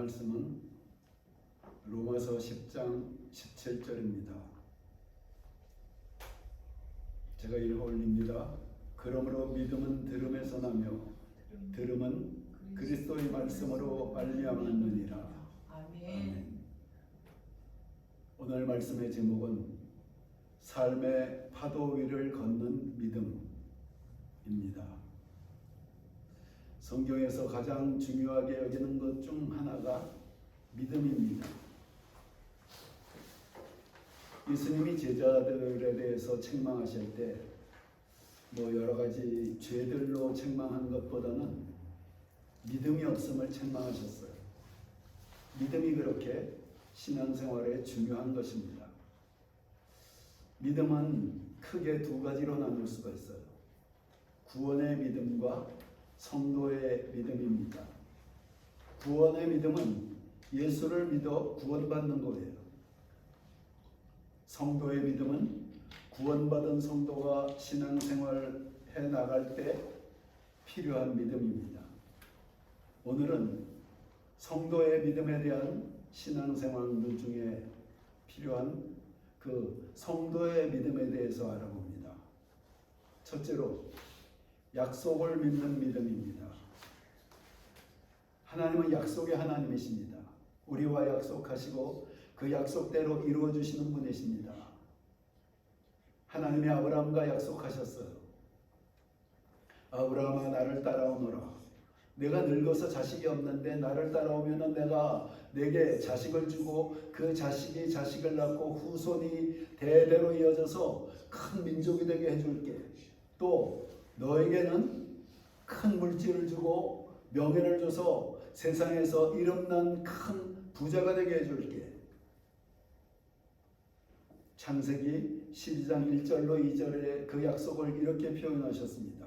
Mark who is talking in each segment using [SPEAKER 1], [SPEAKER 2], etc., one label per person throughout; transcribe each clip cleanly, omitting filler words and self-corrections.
[SPEAKER 1] 말씀은 로마서 10장 17절입니다. 제가 읽어 올립니다. 그러므로 믿음은 들음에서 나며 들음은 그리스도의 말씀으로 말미암았느니라. 아멘. 오늘 말씀의 제목은 삶의 파도 위를 걷는 믿음입니다. 성경에서 가장 중요하게 여기는 것 중 하나가 믿음입니다. 예수님이 제자들에 대해서 책망하실 때 여러 가지 죄들로 책망한 것보다는 믿음이 없음을 책망하셨어요. 믿음이 그렇게 신앙생활에 중요한 것입니다. 믿음은 크게 두 가지로 나눌 수가 있어요. 구원의 믿음과 성도의 믿음입니다. 구원의 믿음은 예수를 믿어 구원받는 거예요. 성도의 믿음은 구원받은 성도가 신앙생활 해 나갈 때 필요한 믿음입니다. 오늘은 성도의 믿음에 대한 신앙생활 중에 필요한 그 성도의 믿음에 대해서 알아봅니다. 첫째로 약속을 믿는 믿음입니다. 하나님은 약속의 하나님이십니다. 우리와 약속하시고 그 약속대로 이루어 주시는 분이십니다. 하나님이 아브라함과 약속하셨어요. 아브라함아 나를 따라오너라. 내가 늙어서 자식이 없는데 나를 따라오면 내가 내게 자식을 주고 그 자식이 자식을 낳고 후손이 대대로 이어져서 큰 민족이 되게 해줄게. 또 너에게는 큰 물질을 주고 명예를 줘서 세상에서 이름난 큰 부자가 되게 해줄게. 창세기 12장 1절로 2절에 그 약속을 이렇게 표현하셨습니다.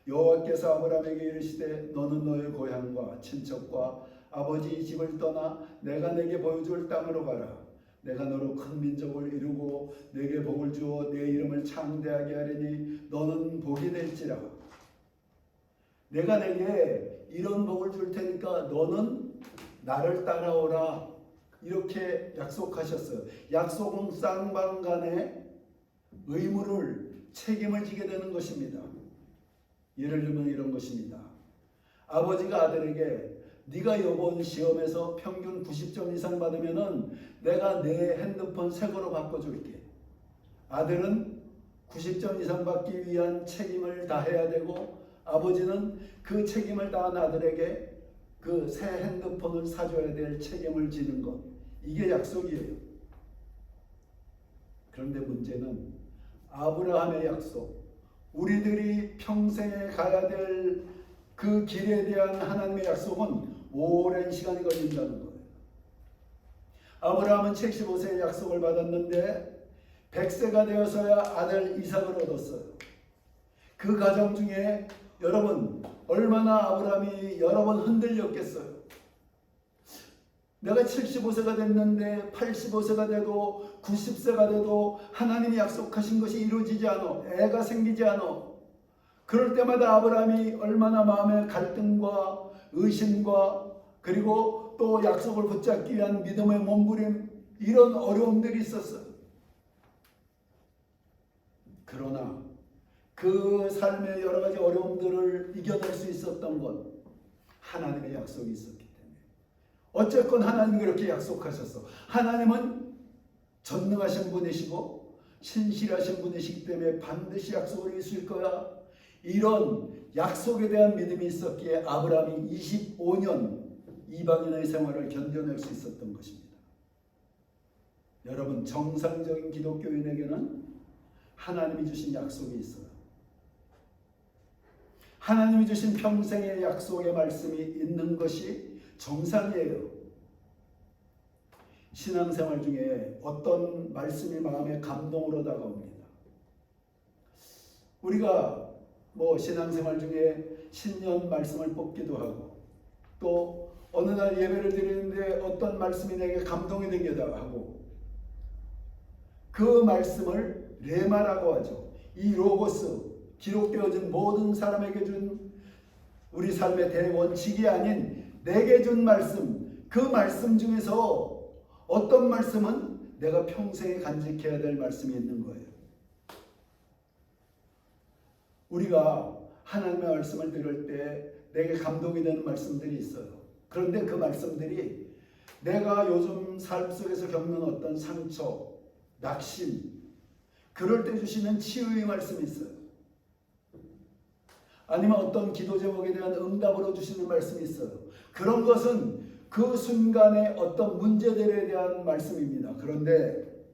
[SPEAKER 1] 여호와께서 아브라함에게 이르시되 너는 너의 고향과 친척과 아버지 집을 떠나 내가 내게 보여줄 땅으로 가라. 내가 너로 큰 민족을 이루고 내게 복을 주어 내 이름을 창대하게 하리니 너는 복이 될지라. 내가 내게 이런 복을 줄 테니까 너는 나를 따라오라. 이렇게 약속하셨어요. 약속은 쌍방간에 의무를 책임을 지게 되는 것입니다. 예를 들면 이런 것입니다. 아버지가 아들에게 네가 이번 시험에서 평균 90점 이상 받으면은 내가 내 핸드폰 새 거로 바꿔줄게. 아들은 90점 이상 받기 위한 책임을 다해야 되고 아버지는 그 책임을 다한 아들에게 그 새 핸드폰을 사줘야 될 책임을 지는 것. 이게 약속이에요. 그런데 문제는 아브라함의 약속, 우리들이 평생에 가야 될 그 길에 대한 하나님의 약속은 오랜 시간이 걸린다는 거예요. 아브라함은 75세의 약속을 받았는데 100세가 되어서야 아들 이삭을 얻었어요. 그 과정 중에 여러분 얼마나 아브라함이 여러 번 흔들렸겠어요. 내가 75세가 됐는데 85세가 돼도 90세가 돼도 하나님이 약속하신 것이 이루어지지 않아. 애가 생기지 않아. 그럴 때마다 아브라함이 얼마나 마음의 갈등과 의심과 그리고 또 약속을 붙잡기 위한 믿음의 몸부림 이런 어려움들이 있었어요. 그러나 그 삶의 여러 가지 어려움들을 이겨낼 수 있었던 건 하나님의 약속이 있었기 때문에. 어쨌건 하나님이 그렇게 약속하셨어. 하나님은 전능하신 분이시고 신실하신 분이시기 때문에 반드시 약속을 이루실 거야. 이런 약속에 대한 믿음이 있었기에 아브라함이 25년 이방인의 생활을 견뎌낼 수 있었던 것입니다. 여러분 정상적인 기독교인에게는 하나님이 주신 약속이 있어요. 하나님이 주신 평생의 약속의 말씀이 있는 것이 정상이에요. 신앙생활 중에 어떤 말씀이 마음에 감동으로 다가옵니다. 우리가 신앙생활 중에 신년 말씀을 뽑기도 하고 또 어느 날 예배를 드리는데 어떤 말씀이 내게 감동이 되기도 하고 그 말씀을 레마라고 하죠. 이 로고스 기록되어진 모든 사람에게 준 우리 삶의 대원칙이 아닌 내게 준 말씀 그 말씀 중에서 어떤 말씀은 내가 평생에 간직해야 될 말씀이 있는 거예요. 우리가 하나님의 말씀을 들을 때 내게 감동이 되는 말씀들이 있어요. 그런데 그 말씀들이 내가 요즘 삶 속에서 겪는 어떤 상처, 낙심, 그럴 때 주시는 치유의 말씀이 있어요. 아니면 어떤 기도 제목에 대한 응답으로 주시는 말씀이 있어요. 그런 것은 그 순간의 어떤 문제들에 대한 말씀입니다. 그런데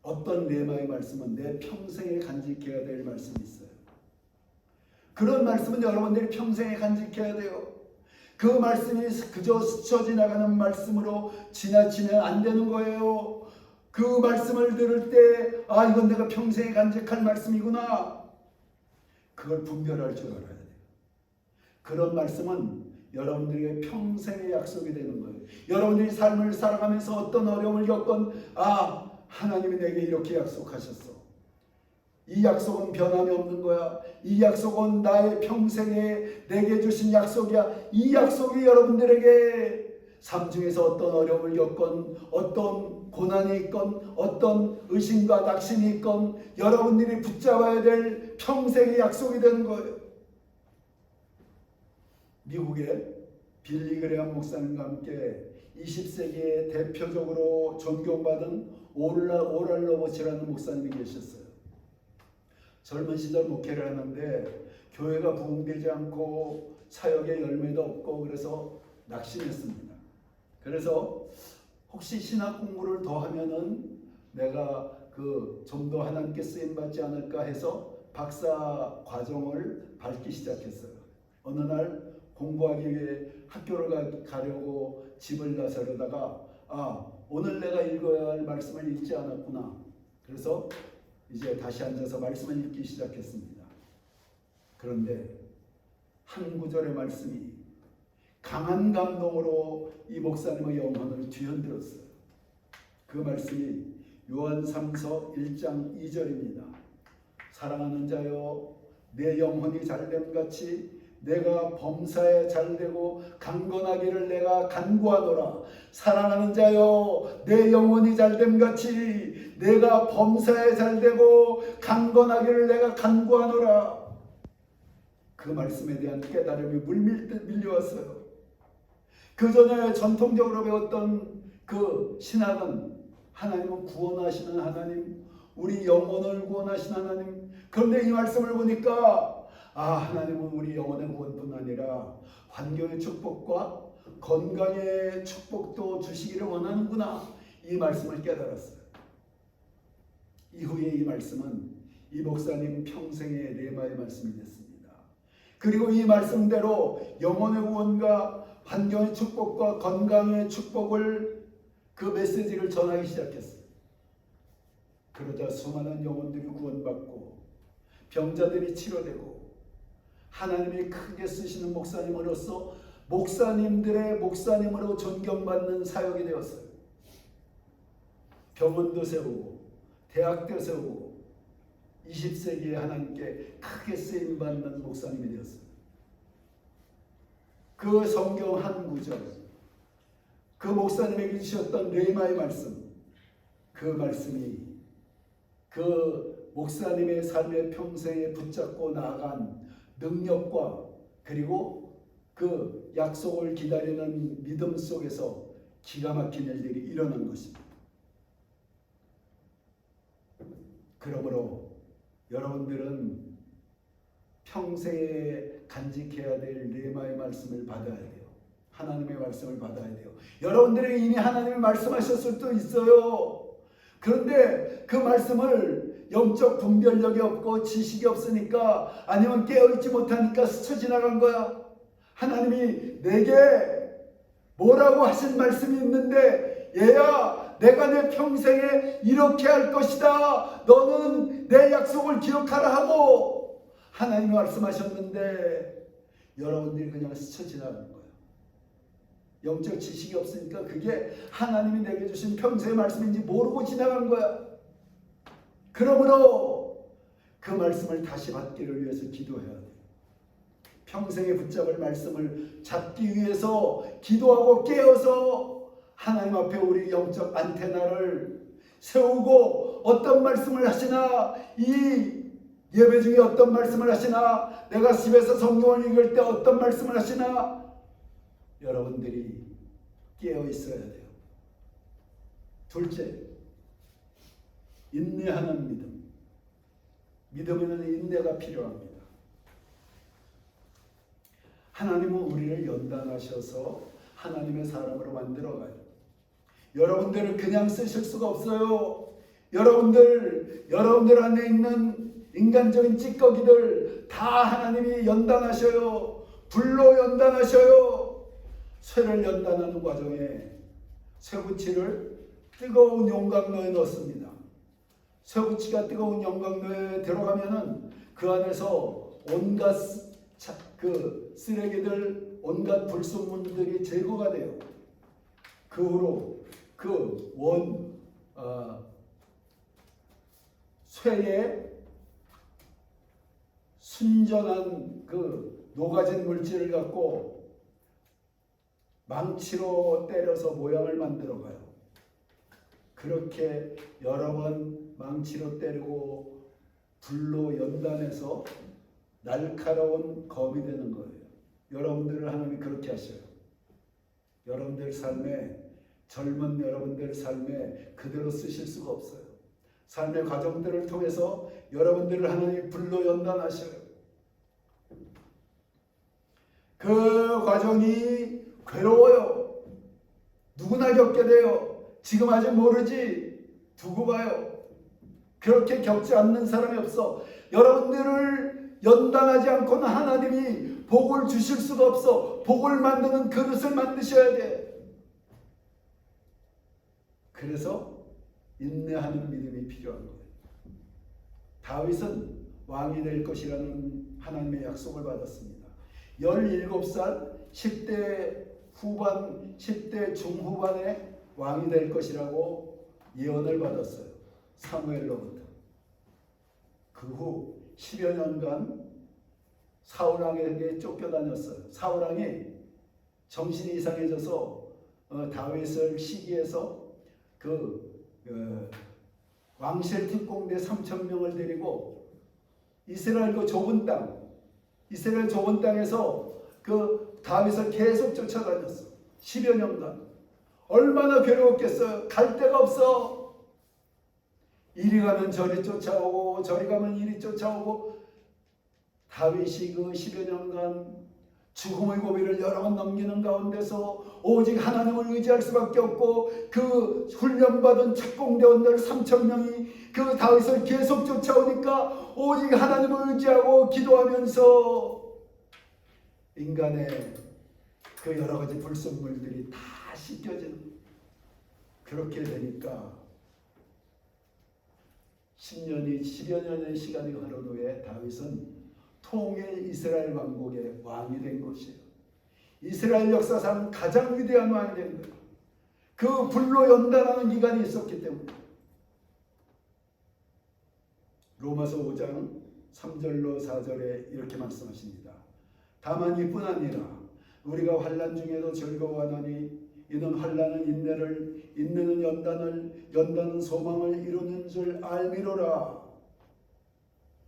[SPEAKER 1] 어떤 레마의 말씀은 내 평생에 간직해야 될 말씀이 있어요. 그런 말씀은 여러분들이 평생에 간직해야 돼요. 그 말씀이 그저 스쳐 지나가는 말씀으로 지나치면 안 되는 거예요. 그 말씀을 들을 때 이건 내가 평생에 간직할 말씀이구나. 그걸 분별할 줄 알아야 돼요. 그런 말씀은 여러분들에게 평생의 약속이 되는 거예요. 여러분들이 삶을 살아가면서 어떤 어려움을 겪건 하나님이 내게 이렇게 약속하셨어. 이 약속은 변함이 없는 거야. 이 약속은 나의 평생에 내게 주신 약속이야. 이 약속이 여러분들에게 삶 중에서 어떤 어려움을 겪건 어떤 고난이 있건 어떤 의심과 낙심이 있건 여러분들이 붙잡아야 될 평생의 약속이 되는 거예요. 미국의 빌리 그레엄 목사님과 함께 20세기에 대표적으로 존경받은 오랄 로버츠라는 목사님이 계셨어요. 젊은 시절 목회를 하는데 교회가 부흥되지 않고 사역의 열매도 없고 그래서 낙심했습니다. 그래서 혹시 신학 공부를 더 하면은 내가 좀 더 하나님께 쓰임 받지 않을까 해서 박사 과정을 밟기 시작했어요. 어느 날 공부하기 위해 학교를 가려고 집을 나서려다가 오늘 내가 읽어야 할 말씀을 읽지 않았구나. 그래서 이제 다시 앉아서 말씀을 읽기 시작했습니다. 그런데 한 구절의 말씀이 강한 감동으로 이 목사님의 영혼을 뒤흔들었어요. 그 말씀이 요한 3서 1장 2절입니다. 사랑하는 자여 내 영혼이 잘됨 같이 내가 범사에 잘되고 강건하기를 내가 간구하노라. 사랑하는 자여 내 영혼이 잘됨 같이 내가 범사에 잘되고 강건하기를 내가 간구하노라. 그 말씀에 대한 깨달음이 물밀듯 밀려왔어요. 그 전에 전통적으로 배웠던 그 신학은 하나님은 구원하시는 하나님, 우리 영혼을 구원하시는 하나님. 그런데 이 말씀을 보니까 하나님은 우리 영혼의 구원뿐 아니라 환경의 축복과 건강의 축복도 주시기를 원하는구나. 이 말씀을 깨달았어요. 이후에 이 말씀은 이 목사님 평생의 레마의 말씀이 됐습니다. 그리고 이 말씀대로 영혼의 구원과 환경의 축복과 건강의 축복을 그 메시지를 전하기 시작했어요. 그러자 수많은 영혼들이 구원받고 병자들이 치료되고 하나님이 크게 쓰시는 목사님으로서 목사님들의 목사님으로 존경받는 사역이 되었어요. 병원도 세우고 대학도 세우고 20세기에 하나님께 크게 쓰임받는 목사님이 되었어요. 그 성경 한 구절, 그 목사님에게 주셨던 레마의 말씀, 그 말씀이 그 목사님의 삶의 평생에 붙잡고 나아간 능력과 그리고 그 약속을 기다리는 믿음 속에서 기가 막힌 일들이 일어난 것입니다. 그러므로 여러분들은 평생에 간직해야 될 레마의 말씀을 받아야 돼요. 하나님의 말씀을 받아야 돼요. 여러분들에게 이미 하나님이 말씀하셨을 수도 있어요. 그런데 그 말씀을 영적 분별력이 없고 지식이 없으니까 아니면 깨어있지 못하니까 스쳐 지나간 거야. 하나님이 내게 뭐라고 하신 말씀이 있는데 얘야 내가 내 평생에 이렇게 할 것이다. 너는 내 약속을 기억하라 하고 하나님이 말씀하셨는데 여러분들이 그냥 스쳐 지나간 거예요. 영적 지식이 없으니까 그게 하나님이 내게 주신 평생의 말씀인지 모르고 지나간 거야. 그러므로 그 말씀을 다시 받기를 위해서 기도해야 돼요. 평생에 붙잡을 말씀을 잡기 위해서 기도하고 깨어서 하나님 앞에 우리 영적 안테나를 세우고 어떤 말씀을 하시나, 이 예배 중에 어떤 말씀을 하시나, 내가 집에서 성경을 읽을 때 어떤 말씀을 하시나, 여러분들이 깨어 있어야 돼요. 둘째, 인내하는 믿음. 믿음에는 인내가 필요합니다. 하나님은 우리를 연단하셔서 하나님의 사람으로 만들어가요. 여러분들을 그냥 쓰실 수가 없어요. 여러분들 안에 있는 인간적인 찌꺼기들 다 하나님이 연단하셔요. 불로 연단하셔요. 쇠를 연단하는 과정에 쇠붙이를 뜨거운 용광로에 넣습니다. 쇠붙이가 뜨거운 용광로에 들어가면은 그 안에서 온갖 그 쓰레기들, 온갖 불순물들이 제거가 돼요. 그 후로 그 쇠에 순전한 그 녹아진 물질을 갖고 망치로 때려서 모양을 만들어 가요. 그렇게 여러 번 망치로 때리고 불로 연단해서 날카로운 검이 되는 거예요. 여러분들을 하나님이 그렇게 하셔요. 여러분들 삶에, 젊은 여러분들 삶에 그대로 쓰실 수가 없어요. 삶의 과정들을 통해서 여러분들을 하나님이 불로 연단하셔요. 그 과정이 괴로워요. 누구나 겪게 돼요. 지금 아직 모르지. 두고 봐요. 그렇게 겪지 않는 사람이 없어. 여러분들을 연단하지 않고는 하나님이 복을 주실 수가 없어. 복을 만드는 그릇을 만드셔야 돼. 그래서 인내하는 믿음이 필요한 거예요. 다윗은 왕이 될 것이라는 하나님의 약속을 받았습니다. 17살 10대 후반, 10대 중후반에 왕이 될 것이라고 예언을 받았어요. 사무엘로부터. 그 후 10여 년간 사울왕에게 쫓겨다녔어요. 사울왕이 정신이 이상해져서 다윗을 시기해서 왕실 특공대 3,000명을 데리고 이스라엘 그 좁은 땅, 이스라엘 좁은 땅에서 그 다윗을 계속 쫓아다녔어. 10여 년간. 얼마나 괴로웠겠어요. 갈 데가 없어. 이리 가면 저리 쫓아오고 저리 가면 이리 쫓아오고. 다윗이 그 10여 년간 죽음의 고비를 여러 번 넘기는 가운데서 오직 하나님을 의지할 수밖에 없고, 그 훈련받은 특공대원들 3,000명이 그 다윗을 계속 쫓아오니까 오직 하나님을 의지하고 기도하면서 인간의 그 여러 가지 불순물들이 다 씻겨지는, 그렇게 되니까 10여 년의 시간이 흐른 후에 다윗은 통일 이스라엘 왕국의 왕이 된 것이에요. 이스라엘 역사상 가장 위대한 왕이 된 거예요. 그 불로 연단하는 기간이 있었기 때문에. 로마서 5장 3절로 4절에 이렇게 말씀하십니다. 다만 이뿐 아니라 우리가 환난 중에도 즐거워하노니 이는 환난은 인내를, 인내는 연단을, 연단은 소망을 이루는 줄 알미로라.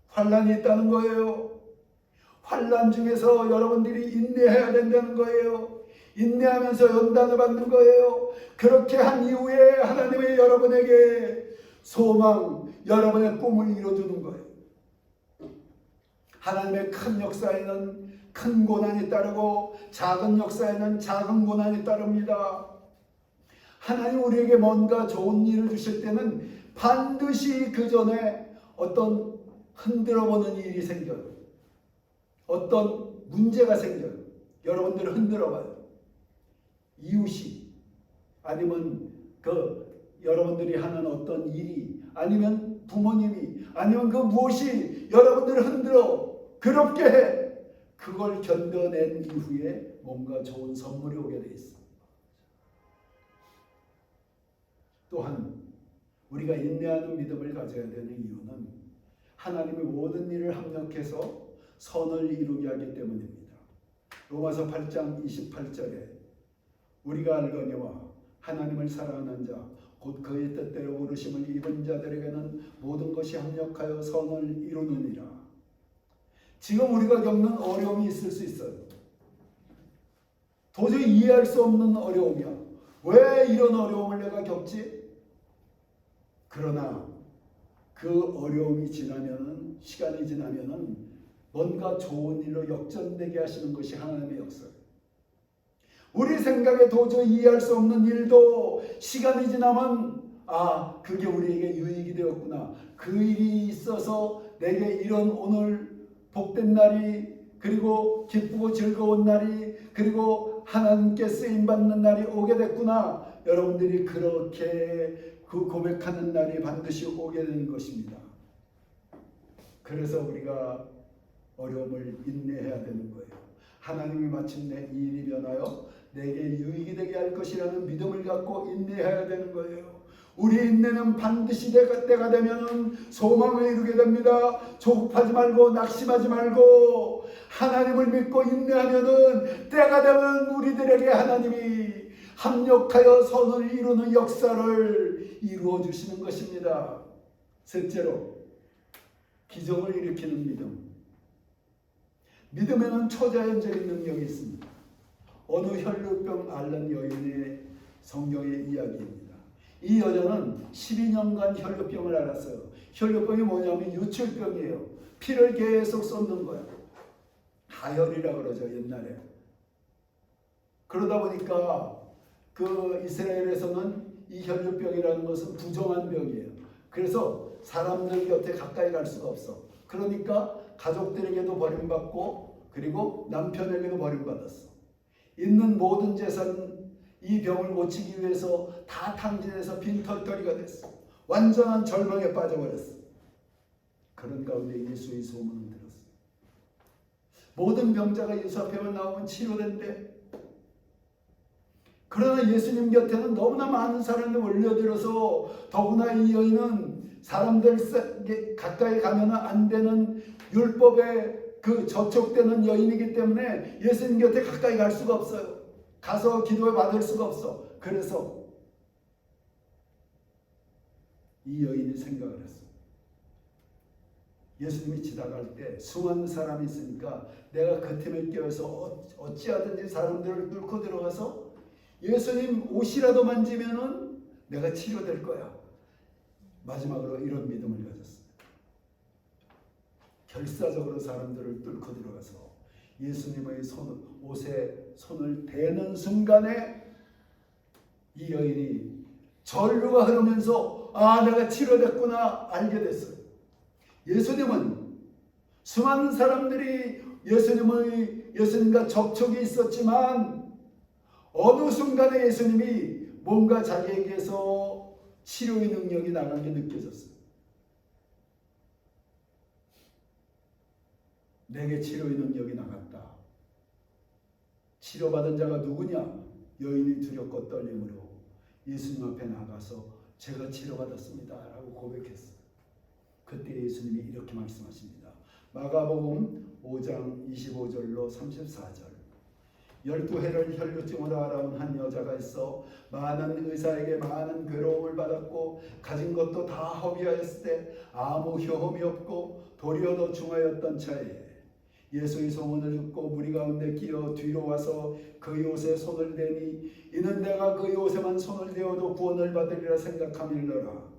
[SPEAKER 1] 환난이 있다는 거예요. 환난 중에서 여러분들이 인내해야 된다는 거예요. 인내하면서 연단을 받는 거예요. 그렇게 한 이후에 하나님의 여러분에게 소망, 여러분의 꿈을 이루어주는 거예요. 하나님의 큰 역사에는 큰 고난이 따르고 작은 역사에는 작은 고난이 따릅니다. 하나님 우리에게 뭔가 좋은 일을 주실 때는 반드시 그 전에 어떤 흔들어보는 일이 생겨요. 어떤 문제가 생겨요. 여러분들을 흔들어봐요. 이웃이, 아니면 여러분들이 하는 어떤 일이, 아니면 부모님이, 아니면 그 무엇이 여러분들을 흔들어 괴롭게 해. 그걸 견뎌낸 이후에 뭔가 좋은 선물이 오게 돼 있어. 또한 우리가 인내하는 믿음을 가져야 되는 이유는 하나님의 모든 일을 합력해서 선을 이루게 하기 때문입니다. 로마서 8장 28절에 우리가 알거니와 하나님을 사랑하는 자 곧 그의 뜻대로 부르심을 입은 자들에게는 모든 것이 합력하여 선을 이루느니라. 지금 우리가 겪는 어려움이 있을 수 있어요. 도저히 이해할 수 없는 어려움이야. 왜 이런 어려움을 내가 겪지? 그러나 그 어려움이 지나면은, 시간이 지나면은 뭔가 좋은 일로 역전되게 하시는 것이 하나님의 역사예요. 우리 생각에 도저히 이해할 수 없는 일도 시간이 지나면 그게 우리에게 유익이 되었구나. 그 일이 있어서 내게 이런 오늘 복된 날이, 그리고 기쁘고 즐거운 날이, 그리고 하나님께 쓰임받는 날이 오게 됐구나. 여러분들이 그렇게 그 고백하는 날이 반드시 오게 되는 것입니다. 그래서 우리가 어려움을 인내해야 되는 거예요. 하나님이 마침내 이 일이 변하여 내게 유익이 되게 할 것이라는 믿음을 갖고 인내해야 되는 거예요. 우리 인내는 반드시 때가 되면 소망을 이루게 됩니다. 조급하지 말고 낙심하지 말고 하나님을 믿고 인내하면은 때가 되면 우리들에게 하나님이 합력하여 선을 이루는 역사를 이루어 주시는 것입니다. 셋째로, 기적을 일으키는 믿음. 믿음에는 초자연적인 능력이 있습니다. 어느 혈루병 앓는 여인의 성경의 이야기입니다. 이 여자는 12년간 혈루병을 앓았어요. 혈루병이 뭐냐면 유출병이에요. 피를 계속 쏟는 거예요. 다혈이라고 그러죠, 옛날에. 그러다 보니까 그 이스라엘에서는 이 혈루병이라는 것은 부정한 병이에요. 그래서 사람들 곁에 가까이 갈 수가 없어. 그러니까 가족들에게도 버림받고 그리고 남편에게도 버림받았어. 있는 모든 재산, 이 병을 고치기 위해서 다 탕진해서 빈털터리가 됐어. 완전한 절망에 빠져버렸어. 그런 가운데 예수의 소문을 들었어. 모든 병자가 예수 앞에만 나오면 치료된대. 그러나 예수님 곁에는 너무나 많은 사람이 몰려들어서, 더구나 이 여인은 사람들 가까이 가면 안 되는 율법에 그 저촉되는 여인이기 때문에 예수님 곁에 가까이 갈 수가 없어요. 가서 기도를 받을 수가 없어. 그래서 이 여인이 생각을 했어. 예수님이 지나갈 때 수많은 사람이 있으니까 내가 그 틈에 끼어서 어찌하든지 사람들을 뚫고 들어가서 예수님 옷이라도 만지면은 내가 치료될 거야. 마지막으로 이런 믿음을 가졌어요. 결사적으로 사람들을 뚫고 들어가서 예수님의 옷에 손을 대는 순간에 이 여인이 전류가 흐르면서 내가 치료됐구나 알게 됐어요. 예수님은 수많은 사람들이 예수님과 접촉이 있었지만 어느 순간에 예수님이 뭔가 자기에게서 치료의 능력이 나간 게 느껴졌어요. 내게 치료의 능력이 나갔다. 치료받은 자가 누구냐? 여인이 두렵고 떨림으로 예수님 앞에 나가서 제가 치료받았습니다 라고 고백했어요. 그때 예수님이 이렇게 말씀하십니다. 마가복음 5장 25절로 34절. 12해를 혈루증으로 앓아온 한 여자가 있어 많은 의사에게 많은 괴로움을 받았고 가진 것도 다 허비하였을 때 아무 효험이 없고 도리어 더 중하였던 차에 예수의 소문을 듣고 무리 가운데 끼어 뒤로 와서 그의 옷에 손을 대니 이는 내가 그의 옷에만 손을 대어도 구원을 받으리라 생각함일러라.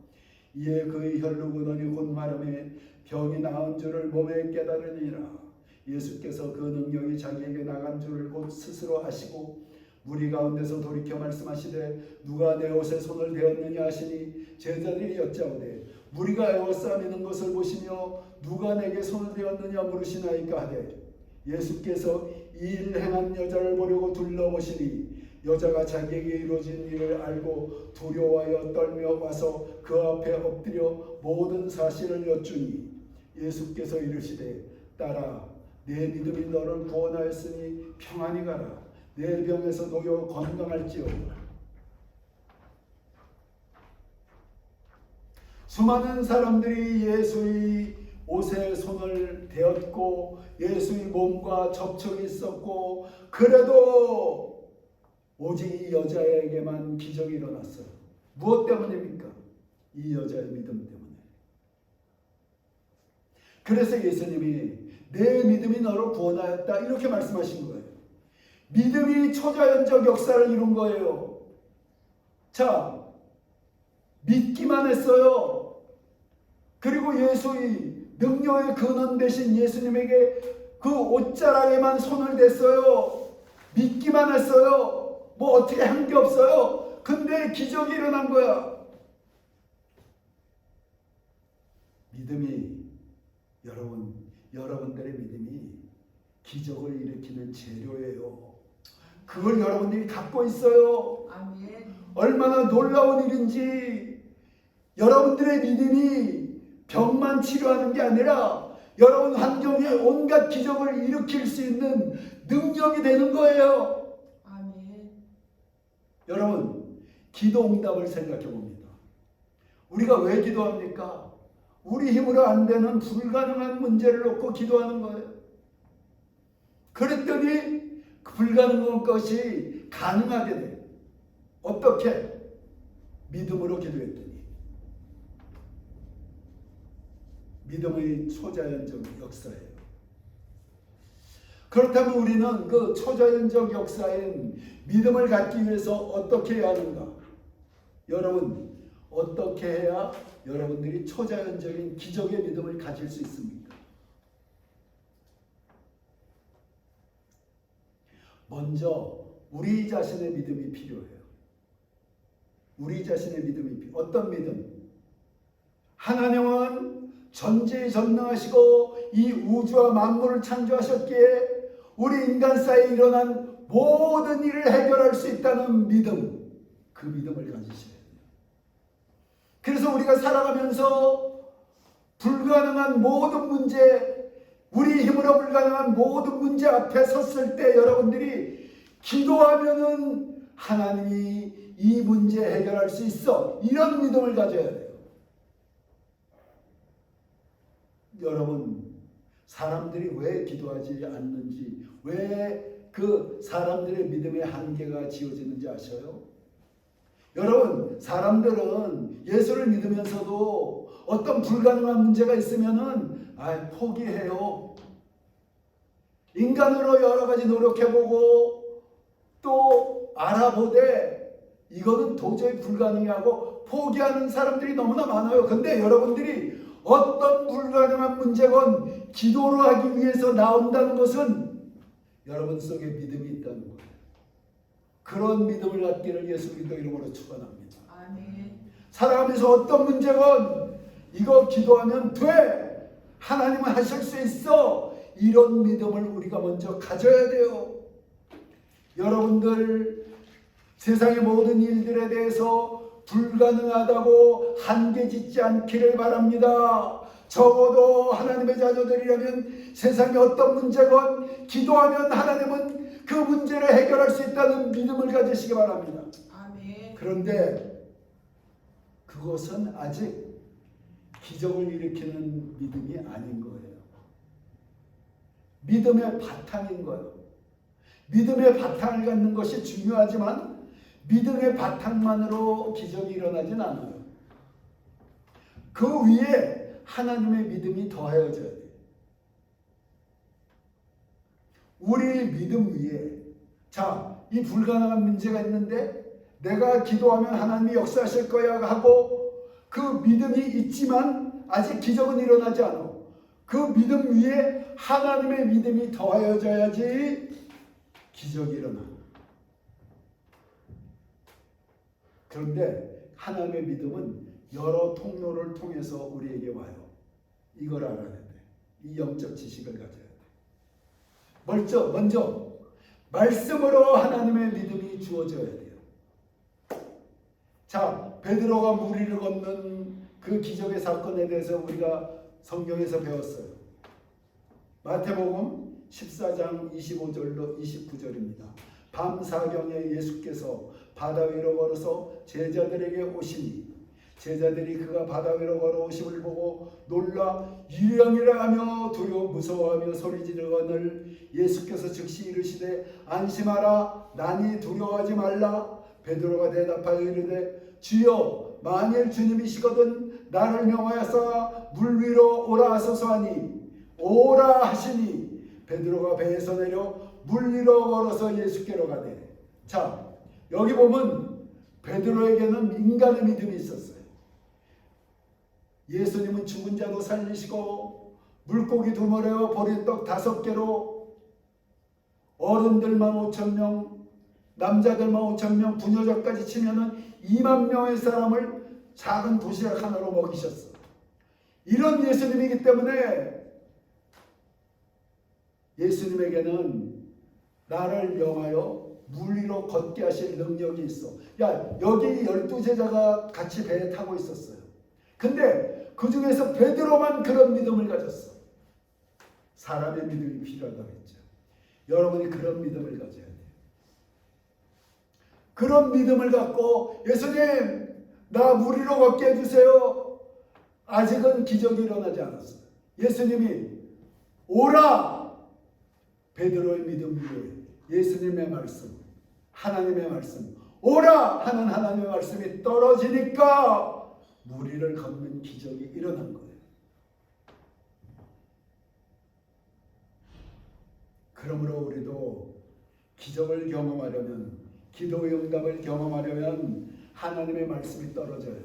[SPEAKER 1] 이에 그의 혈루 근원이 곧 마름에 병이 나은 줄을 몸에 깨달으니라. 예수께서 그 능력이 자기에게 나간 줄을 곧 스스로 아시고 무리 가운데서 돌이켜 말씀하시되 누가 내 옷에 손을 대었느냐 하시니 제자들이 여짜오되 무리가 에워싸매는 것을 보시며 누가 내게 손을 대었느냐 물으시나이까 하되 예수께서 이 일을 행한 여자를 보려고 둘러보시니 여자가 자기에게 이루어진 일을 알고 두려워하여 떨며 와서 그 앞에 엎드려 모든 사실을 여쭈니 예수께서 이르시되 딸아 내 믿음이 너를 구원하였으니 평안히 가라. 내 병에서 놓여 건강할지어다. 수많은 사람들이 예수의 옷에 손을 대었고 예수의 몸과 접촉이 있었고 그래도 오직 이 여자에게만 기적이 일어났어요. 무엇 때문입니까? 이 여자의 믿음 때문에. 그래서 예수님이 내 믿음이 너를 구원하였다 이렇게 말씀하신 거예요. 믿음이 초자연적 역사를 이룬 거예요. 자, 믿기만 했어요. 그리고 예수의 능력의 근원 되신 예수님에게 그 옷자락에만 손을 댔어요. 믿기만 했어요. 뭐 어떻게 한 게 없어요. 근데 기적이 일어난 거야. 믿음이 여러분들의 믿음이 기적을 일으키는 재료예요. 그걸 여러분들이 갖고 있어요.
[SPEAKER 2] 아멘.
[SPEAKER 1] 얼마나 놀라운 일인지. 여러분들의 믿음이 병만 치료하는 게 아니라 여러분 환경에 온갖 기적을 일으킬 수 있는 능력이 되는 거예요.
[SPEAKER 2] 아멘.
[SPEAKER 1] 여러분, 기도 응답을 생각해 봅니다. 우리가 왜 기도합니까? 우리 힘으로 안 되는 불가능한 문제를 놓고 기도하는 거예요. 그랬더니 그 불가능한 것이 가능하게 돼요. 어떻게? 믿음으로 기도했더니. 믿음의 초자연적 역사예요. 그렇다면 우리는 그 초자연적 역사인 믿음을 갖기 위해서 어떻게 해야 하는가? 여러분, 어떻게 해야 여러분들이 초자연적인 기적의 믿음을 가질 수 있습니까? 먼저 우리 자신의 믿음이 필요해요. 우리 자신의 믿음이 어떤 믿음? 하나님은 전지전능하시고 이 우주와 만물을 창조하셨기에 우리 인간 사이에 일어난 모든 일을 해결할 수 있다는 믿음, 그 믿음을 가지셔야 돼요. 그래서 우리가 살아가면서 불가능한 모든 문제, 우리 힘으로 불가능한 모든 문제 앞에 섰을 때 여러분들이 기도하면은 하나님이 이 문제 해결할 수 있어. 이런 믿음을 가져야 돼요. 여러분, 사람들이 왜 기도하지 않는지, 왜 그 사람들의 믿음의 한계가 지어지는지 아셔요? 여러분, 사람들은 예수를 믿으면서도 어떤 불가능한 문제가 있으면은 포기해요. 인간으로 여러 가지 노력해보고 또 알아보되 이거는 도저히 불가능하고 포기하는 사람들이 너무나 많아요. 근데 여러분들이 어떤 불가능한 문제건 기도를 하기 위해서 나온다는 것은 여러분 속에 믿음이 있다는 거예요. 그런 믿음을 갖기를 예수 그리스도 이름으로 축원합니다.
[SPEAKER 2] 아멘.
[SPEAKER 1] 살아가면서 어떤 문제건 이거 기도하면 돼. 하나님은 하실 수 있어. 이런 믿음을 우리가 먼저 가져야 돼요. 여러분들 세상의 모든 일들에 대해서 불가능하다고 한계 짓지 않기를 바랍니다. 적어도 하나님의 자녀들이라면 세상의 어떤 문제건 기도하면 하나님은 그 문제를 해결할 수 있다는 믿음을 가지시기 바랍니다.
[SPEAKER 2] 아멘.
[SPEAKER 1] 그런데 그것은 아직 기적을 일으키는 믿음이 아닌 거예요. 믿음의 바탕인 거예요. 믿음의 바탕을 갖는 것이 중요하지만 믿음의 바탕만으로 기적이 일어나진 않아요. 그 위에 하나님의 믿음이 더하여져야 돼요. 우리 믿음 위에 이 불가능한 문제가 있는데 내가 기도하면 하나님이 역사하실 거야 하고 그 믿음이 있지만 아직 기적은 일어나지 않아. 그 믿음 위에 하나님의 믿음이 더하여져야지 기적이 일어나. 그런데 하나님의 믿음은 여러 통로를 통해서 우리에게 와요. 이걸 알아야 돼. 이 영적 지식을 가져야 돼. 먼저 말씀으로 하나님의 믿음이 주어져야 돼요. 베드로가 물 위를 걷는 그 기적의 사건에 대해서 우리가 성경에서 배웠어요. 마태복음 14장 25절로 29절입니다. 밤 사경에 예수께서 바다 위로 걸어서 제자들에게 오시니 제자들이 그가 바다 위로 걸어오심을 보고 놀라 유령이라 하며 두려워 무서워하며 소리지르거늘 예수께서 즉시 이르시되 안심하라 나니 두려워하지 말라. 베드로가 대답하여 이르되 주여 만일 주님이시거든 나를 명하여서 물 위로 오라 하소서 하니 오라 하시니 베드로가 배에서 내려 물 위로 걸어서 예수께로 가되. 자, 여기 보면 베드로에게는 인간의 믿음이 있었어요. 예수님은 죽은 자도 살리시고 물고기 2마리와 보리떡 5개로 어른들만 5,000명, 남자들만 5,000명, 부녀자까지 치면은 2만 명의 사람을 작은 도시락 하나로 먹이셨어. 이런 예수님이기 때문에 예수님에게는 나를 명하여 물 위로 걷게 하실 능력이 있어. 야, 여기 12제자가 같이 배에 타고 있었어요. 근데 그 중에서 베드로만 그런 믿음을 가졌어. 사람의 믿음이 필요하다고 했죠. 여러분이 그런 믿음을 가져야 돼요. 그런 믿음을 갖고 예수님 나 물 위로 걷게 해주세요. 아직은 기적이 일어나지 않았어요. 예수님이 오라. 베드로의 믿음 위에 예수님의 말씀, 하나님의 말씀, 오라 하는 하나님의 말씀이 떨어지니까 물 위를 걷는 기적이 일어난 거예요. 그러므로 우리도 기적을 경험하려면, 기도의 응답을 경험하려면 하나님의 말씀이 떨어져야 돼요.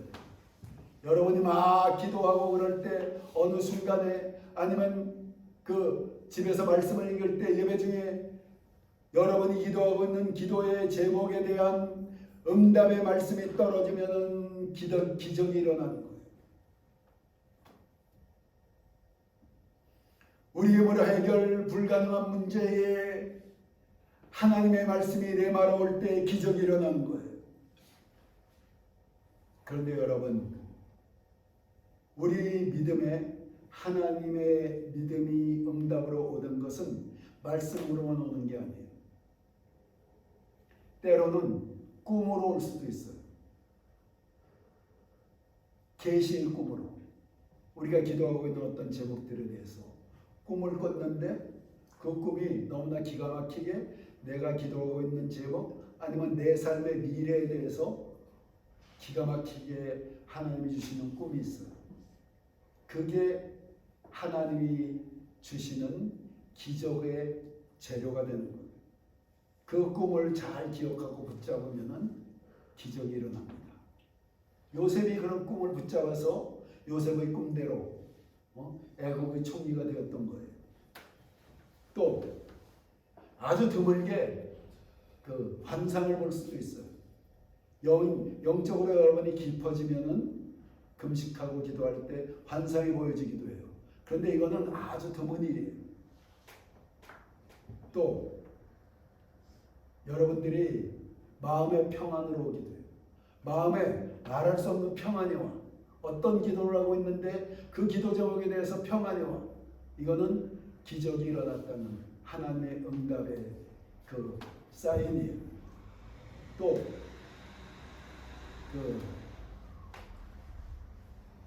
[SPEAKER 1] 여러분이 막 기도하고 그럴 때 어느 순간에 아니면 그 집에서 말씀을 읽을 때 예배 중에 여러분이 기도하고 있는 기도의 제목에 대한 응답의 말씀이 떨어지면 기적이 일어나는 거예요. 우리 힘으로 해결 불가능한 문제에 하나님의 말씀이 내말아 올 때 기적이 일어나는 거예요. 그런데 여러분, 우리 믿음에 하나님의 믿음이 응답으로 오는 것은 말씀으로만 오는 게 아니에요. 때로는 꿈으로 올 수도 있어요. 계시의 꿈으로. 우리가 기도하고 있는 어떤 제목들에 대해서 꿈을 꿨는데 그 꿈이 너무나 기가 막히게 내가 기도하고 있는 제목 아니면 내 삶의 미래에 대해서 기가 막히게 하나님이 주시는 꿈이 있어요. 그게 하나님이 주시는 기적의 재료가 되는 거예요. 그 꿈을 잘 기억하고 붙잡으면 기적이 일어납니다. 요셉이 그런 꿈을 붙잡아서 요셉의 꿈대로 애국의 총리가 되었던 거예요. 또 아주 드물게 그 환상을 볼 수도 있어요. 영적으로 여러분이 깊어지면은 금식하고 기도할 때 환상이 보여지기도 해요. 그런데 이거는 아주 드문 일이에요. 또 여러분들이 마음의 평안으로 오기도 해요. 마음에 말할 수 없는 평안이 와. 어떤 기도를 하고 있는데 그 기도 제목에 대해서 평안이 와. 이거는 기적이 일어났다는 하나님의 응답의 그 사인이에요. 또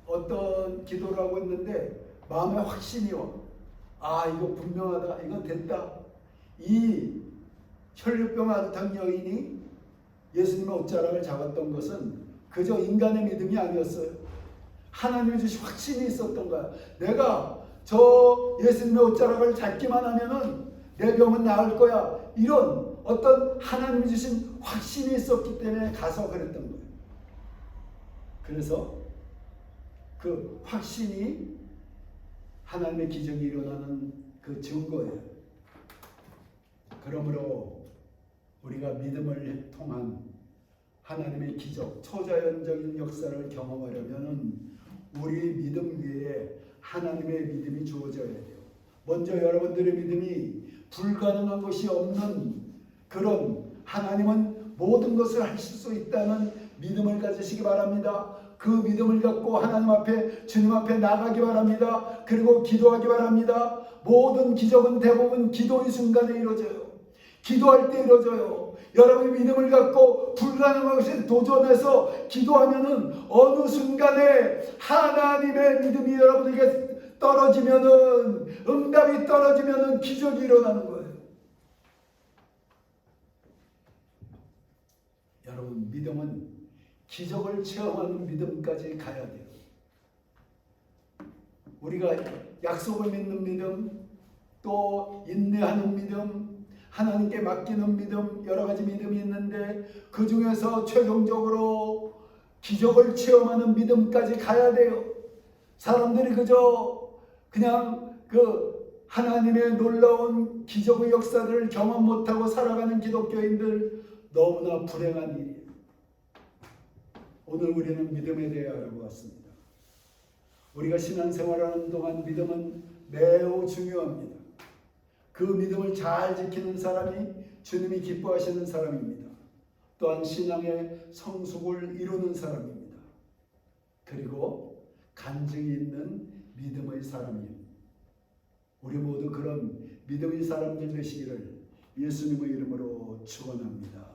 [SPEAKER 1] 어떤 기도를 하고 있는데 마음에 확신이 와. 아, 이거 분명하다. 이건 됐다. 이 혈류병 아득한 여인이 예수님의 옷자락을 잡았던 것은 그저 인간의 믿음이 아니었어요. 하나님이 주신 확신이 있었던 거야. 내가 저 예수님의 옷자락을 잡기만 하면은 내 병은 나을 거야. 이런 어떤 하나님이 주신 확신이 있었기 때문에 가서 그랬던 거예요. 그래서 그 확신이 하나님의 기적이 일어나는 그 증거예요. 그러므로 우리가 믿음을 통한 하나님의 기적, 초자연적인 역사를 경험하려면 우리 믿음 위에 하나님의 믿음이 주어져야 돼요. 먼저 여러분들의 믿음이 불가능한 것이 없는 그런 하나님은 모든 것을 하실 수 있다는 믿음을 가지시기 바랍니다. 그 믿음을 갖고 하나님 앞에 주님 앞에 나가기 바랍니다. 그리고 기도하기 바랍니다. 모든 기적은 대부분 기도의 순간에 이루어져요. 기도할 때 이루어져요. 여러분이 믿음을 갖고 불가능한 것에 도전해서 기도하면은 어느 순간에 하나님의 믿음이 여러분에게 떨어지면은, 응답이 떨어지면은 기적이 일어나는 거예요. 여러분, 믿음은 기적을 체험하는 믿음까지 가야 돼요. 우리가 약속을 믿는 믿음, 또 인내하는 믿음, 하나님께 맡기는 믿음, 여러 가지 믿음이 있는데 그 중에서 최종적으로 기적을 체험하는 믿음까지 가야 돼요. 사람들이 그냥 그 하나님의 놀라운 기적의 역사를 경험 못하고 살아가는 기독교인들, 너무나 불행한 일이에요. 오늘 우리는 믿음에 대해 알아보았습니다. 우리가 신앙생활하는 동안 믿음은 매우 중요합니다. 그 믿음을 잘 지키는 사람이 주님이 기뻐하시는 사람입니다. 또한 신앙의 성숙을 이루는 사람입니다. 그리고 간증이 있는 믿음의 사람입니다. 우리 모두 그런 믿음의 사람들 되시기를 예수님의 이름으로 축원합니다.